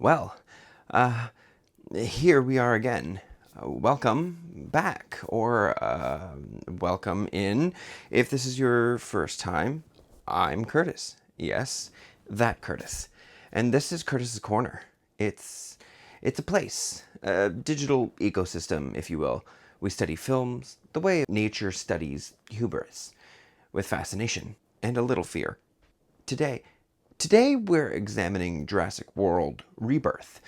Well, uh, here we are again. Welcome back, or welcome in. If this is your first time, I'm Curtis. Yes, that Curtis. And this is Curtis's Corner. It's a place, a digital ecosystem, if you will. We study films the way nature studies hubris, with fascination and a little fear. Today, Today we're examining Jurassic World Rebirth,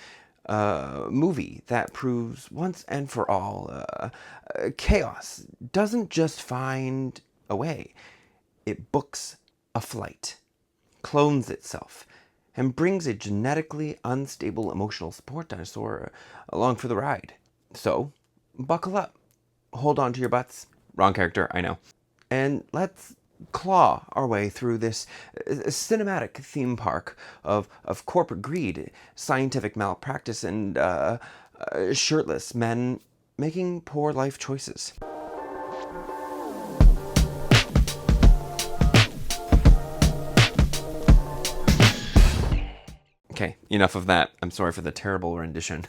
a movie that proves once and for all chaos doesn't just find a way, it books a flight, clones itself, and brings a genetically unstable emotional support dinosaur along for the ride. So, buckle up, hold on to your butts. Wrong character, I know. And let's claw our way through this cinematic theme park of corporate greed, scientific malpractice, and shirtless men making poor life choices. Okay, enough of that. I'm sorry for the terrible rendition.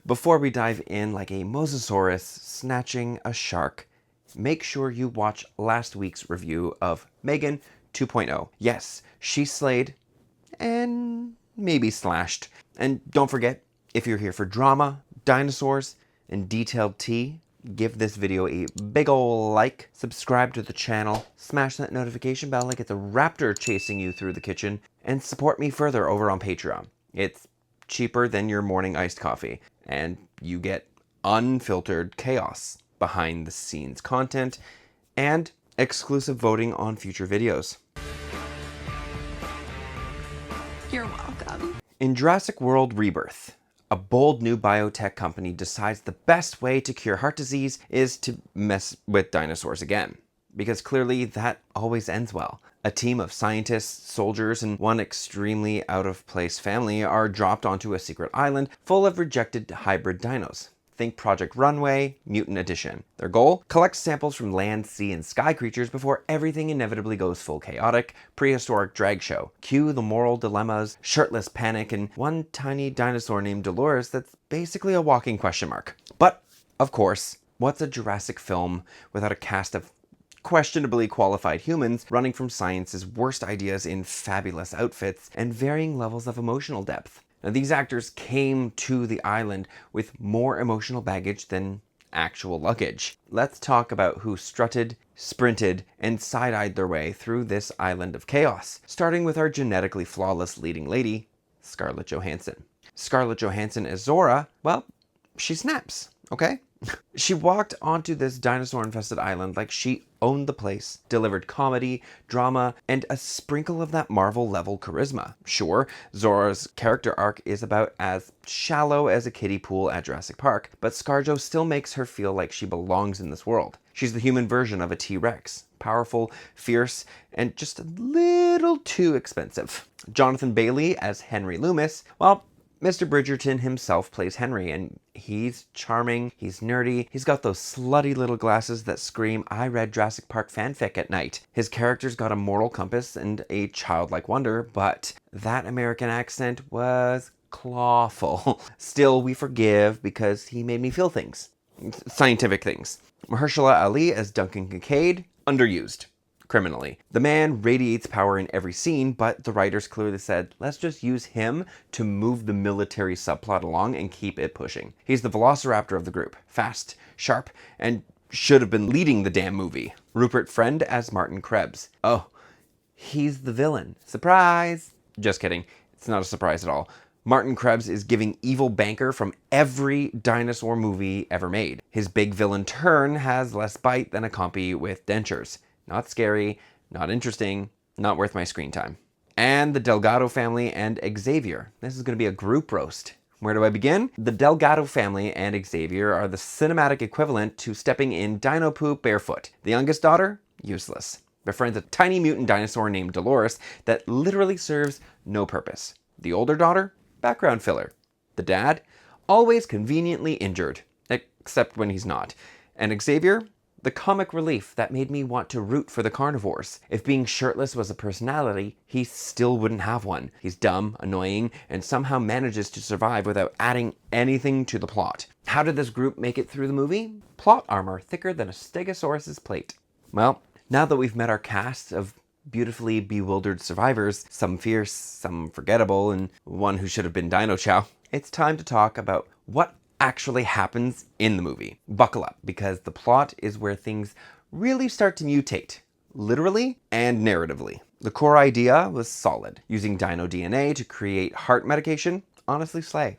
Before we dive in like a mosasaurus snatching a shark, make sure you watch last week's review of Megan 2.0. Yes, she slayed and maybe slashed. And don't forget, if you're here for drama, dinosaurs, and detailed tea, give this video a big ol' like, subscribe to the channel, smash that notification bell like it's a raptor chasing you through the kitchen, and support me further over on Patreon. It's cheaper than your morning iced coffee, and you get unfiltered chaos, behind the scenes content, and exclusive voting on future videos. You're welcome. In Jurassic World Rebirth, a bold new biotech company decides the best way to cure heart disease is to mess with dinosaurs again. Because clearly that always ends well. A team of scientists, soldiers, and one extremely out-of-place family are dropped onto a secret island full of rejected hybrid dinos. Think Project Runway, Mutant Edition. Their goal? Collect samples from land, sea, and sky creatures before everything inevitably goes full chaotic, prehistoric drag show. Cue the moral dilemmas, shirtless panic, and one tiny dinosaur named Dolores that's basically a walking question mark. But, of course, what's a Jurassic film without a cast of questionably qualified humans running from science's worst ideas in fabulous outfits and varying levels of emotional depth? Now, these actors came to the island with more emotional baggage than actual luggage. Let's talk about who strutted, sprinted, and side-eyed their way through this island of chaos, starting with our genetically flawless leading lady, Scarlett Johansson. Scarlett Johansson as Zora, well, she snaps, okay? She walked onto this dinosaur-infested island like she owned the place, delivered comedy, drama, and a sprinkle of that Marvel-level charisma. Sure, Zora's character arc is about as shallow as a kiddie pool at Jurassic Park, but ScarJo still makes her feel like she belongs in this world. She's the human version of a T-Rex. Powerful, fierce, and just a little too expensive. Jonathan Bailey as Henry Loomis, well, Mr. Bridgerton himself plays Henry, and he's charming, he's nerdy, he's got those slutty little glasses that scream, I read Jurassic Park fanfic at night. His character's got a moral compass and a childlike wonder, but that American accent was clawful. Still, we forgive because he made me feel things. Scientific things. Mahershala Ali as Duncan Kincaid, underused. Criminally. The man radiates power in every scene, but the writers clearly said, let's just use him to move the military subplot along and keep it pushing. He's the Velociraptor of the group. Fast, sharp, and should have been leading the damn movie. Rupert Friend as Martin Krebs. Oh, he's the villain. Surprise! Just kidding. It's not a surprise at all. Martin Krebs is giving evil banker from every dinosaur movie ever made. His big villain turn has less bite than a compy with dentures. Not scary, not interesting, not worth my screen time. And the Delgado family and Xavier. This is going to be a group roast. Where do I begin? The Delgado family and Xavier are the cinematic equivalent to stepping in dino poop barefoot. The youngest daughter? Useless. Befriends a tiny mutant dinosaur named Dolores that literally serves no purpose. The older daughter? Background filler. The dad? Always conveniently injured. Except when he's not. And Xavier? The comic relief that made me want to root for the carnivores. If being shirtless was a personality, he still wouldn't have one. He's dumb, annoying, and somehow manages to survive without adding anything to the plot. How did this group make it through the movie? Plot armor thicker than a stegosaurus's plate. Well, now that we've met our cast of beautifully bewildered survivors, some fierce, some forgettable, and one who should have been Dino Chow, it's time to talk about what actually happens in the movie. Buckle up, because the plot is where things really start to mutate, literally and narratively. The core idea was solid. Using dino DNA to create heart medication, honestly slay.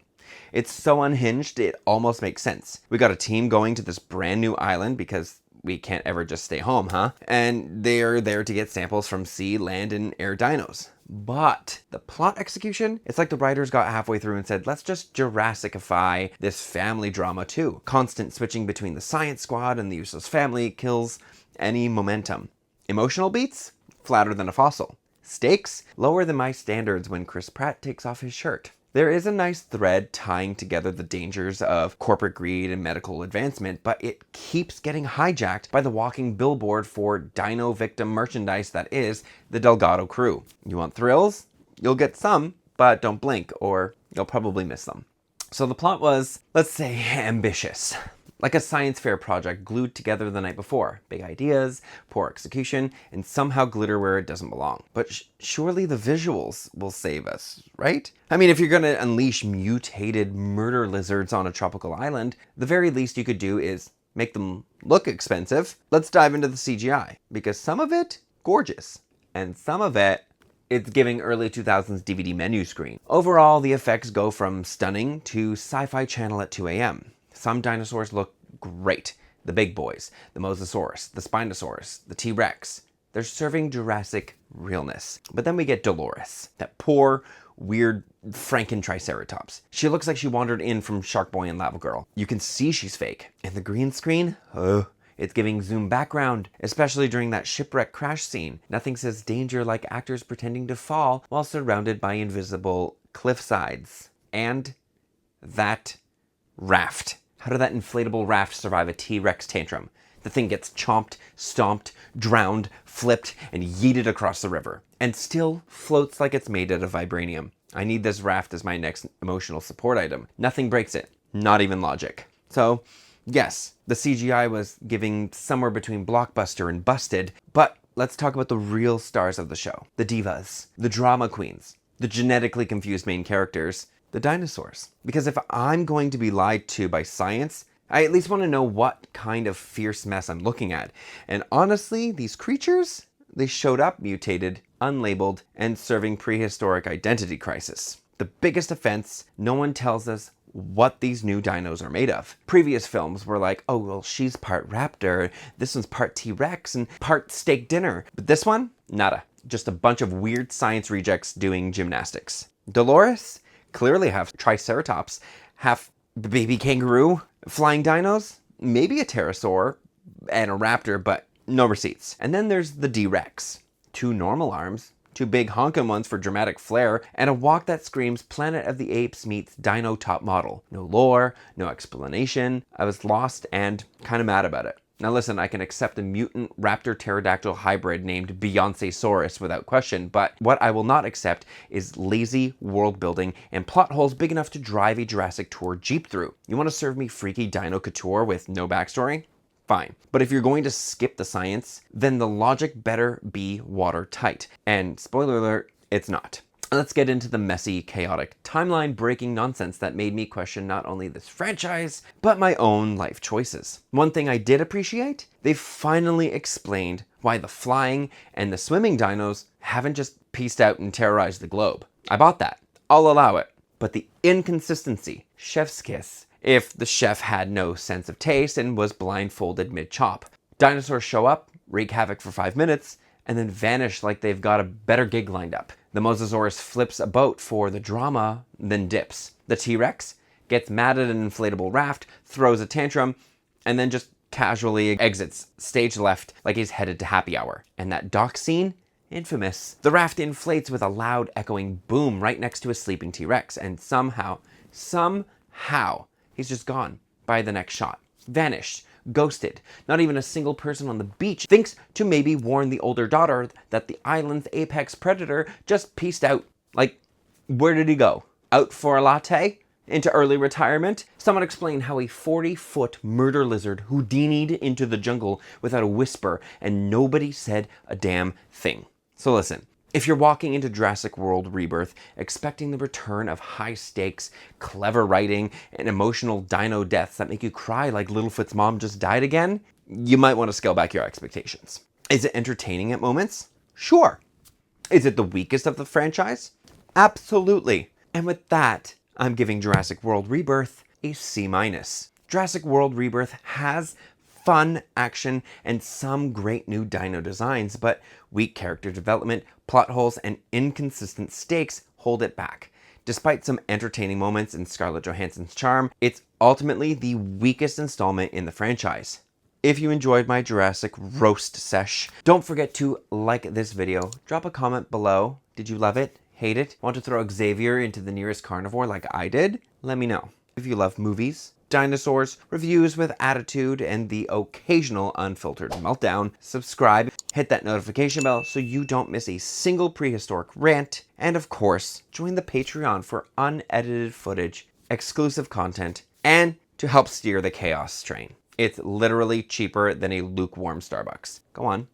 It's so unhinged, it almost makes sense. We got a team going to this brand new island because we can't ever just stay home, huh? And they're there to get samples from sea, land, and air dinos. But the plot execution, it's like the writers got halfway through and said, let's just Jurassicify this family drama too. Constant switching between the science squad and the useless family kills any momentum. Emotional beats? Flatter than a fossil. Stakes? Lower than my standards when Chris Pratt takes off his shirt. There is a nice thread tying together the dangers of corporate greed and medical advancement, but it keeps getting hijacked by the walking billboard for dino victim merchandise that is the Delgado crew. You want thrills? You'll get some, but don't blink or you'll probably miss them. So the plot was, let's say, ambitious. Like a science fair project glued together the night before. Big ideas, poor execution, and somehow glitter where it doesn't belong. But surely the visuals will save us, right? I mean, if you're gonna unleash mutated murder lizards on a tropical island, the very least you could do is make them look expensive. Let's dive into the CGI, because some of it, gorgeous. And some of it, it's giving early 2000s DVD menu screen. Overall, the effects go from stunning to Sci-Fi Channel at 2 a.m. Some dinosaurs look great. The big boys, the Mosasaurus, the Spinosaurus, the T-Rex. They're serving Jurassic realness. But then we get Dolores, that poor, weird Franken-Triceratops. She looks like she wandered in from Shark Boy and Lava Girl. You can see she's fake. And the green screen? It's giving zoom background, especially during that shipwreck crash scene. Nothing says danger like actors pretending to fall while surrounded by invisible cliff sides. And that Raft. How did that inflatable raft survive a T-Rex tantrum? The thing gets chomped, stomped, drowned, flipped, and yeeted across the river. And still floats like it's made out of vibranium. I need this raft as my next emotional support item. Nothing breaks it. Not even logic. So, yes, the CGI was giving somewhere between blockbuster and busted, but let's talk about the real stars of the show. The divas, the drama queens, the genetically confused main characters, the dinosaurs. Because if I'm going to be lied to by science, I at least want to know what kind of fierce mess I'm looking at. And honestly, these creatures, they showed up mutated, unlabeled, and serving prehistoric identity crisis. The biggest offense, no one tells us what these new dinos are made of. Previous films were like, oh, well, she's part raptor, this one's part T-Rex, and part steak dinner. But this one, nada. Just a bunch of weird science rejects doing gymnastics. Dolores? Clearly half Triceratops, half baby kangaroo, flying dinos, maybe a pterosaur and a raptor, but no receipts. And then there's the D-Rex. 2 normal arms, 2 big honkin' ones for dramatic flair, and a walk that screams Planet of the Apes meets Dino Top Model. No lore, no explanation. I was lost and kind of mad about it. Now listen, I can accept a mutant raptor pterodactyl hybrid named Beyonce-saurus without question, but what I will not accept is lazy world building and plot holes big enough to drive a Jurassic Tour Jeep through. You want to serve me freaky dino couture with no backstory? Fine. But if you're going to skip the science, then the logic better be watertight. And spoiler alert, it's not. Let's get into the messy, chaotic, timeline-breaking nonsense that made me question not only this franchise, but my own life choices. One thing I did appreciate, they finally explained why the flying and the swimming dinos haven't just pieced out and terrorized the globe. I bought that. I'll allow it. But the inconsistency, chef's kiss, if the chef had no sense of taste and was blindfolded mid-chop. Dinosaurs show up, wreak havoc for 5 minutes, and then vanish like they've got a better gig lined up. The Mosasaurus flips a boat for the drama, then dips. The T-Rex gets mad at an inflatable raft, throws a tantrum, and then just casually exits stage left like he's headed to happy hour. And that dock scene? Infamous. The raft inflates with a loud echoing boom right next to a sleeping T-Rex, and somehow, he's just gone by the next shot. Vanished ghosted. Not even a single person on the beach thinks to maybe warn the older daughter that the island's apex predator just pieced out. Like, where did he go? Out for a latte? Into early retirement? Someone explain how a 40-foot murder lizard Houdini'd into the jungle without a whisper, and nobody said a damn thing. So listen, if you're walking into Jurassic World Rebirth expecting the return of high-stakes, clever writing, and emotional dino deaths that make you cry like Littlefoot's mom just died again, you might want to scale back your expectations. Is it entertaining at moments? Sure. Is it the weakest of the franchise? Absolutely. And with that, I'm giving Jurassic World Rebirth a C-. Jurassic World Rebirth has fun action and some great new dino designs, but weak character development, plot holes, and inconsistent stakes hold it back. Despite some entertaining moments and Scarlett Johansson's charm, it's ultimately the weakest installment in the franchise. If you enjoyed my Jurassic roast sesh, don't forget to like this video, drop a comment below. Did you love it? Hate it? Want to throw Xavier into the nearest carnivore like I did? Let me know. If you love movies, dinosaurs, reviews with attitude, and the occasional unfiltered meltdown, subscribe, hit that notification bell so you don't miss a single prehistoric rant, and of course, join the Patreon for unedited footage, exclusive content, and to help steer the chaos train. It's literally cheaper than a lukewarm Starbucks. Go on,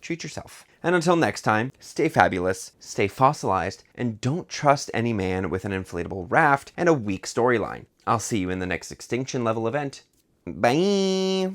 treat yourself. And until next time, stay fabulous, stay fossilized, and don't trust any man with an inflatable raft and a weak storyline. I'll see you in the next extinction level event. Bye!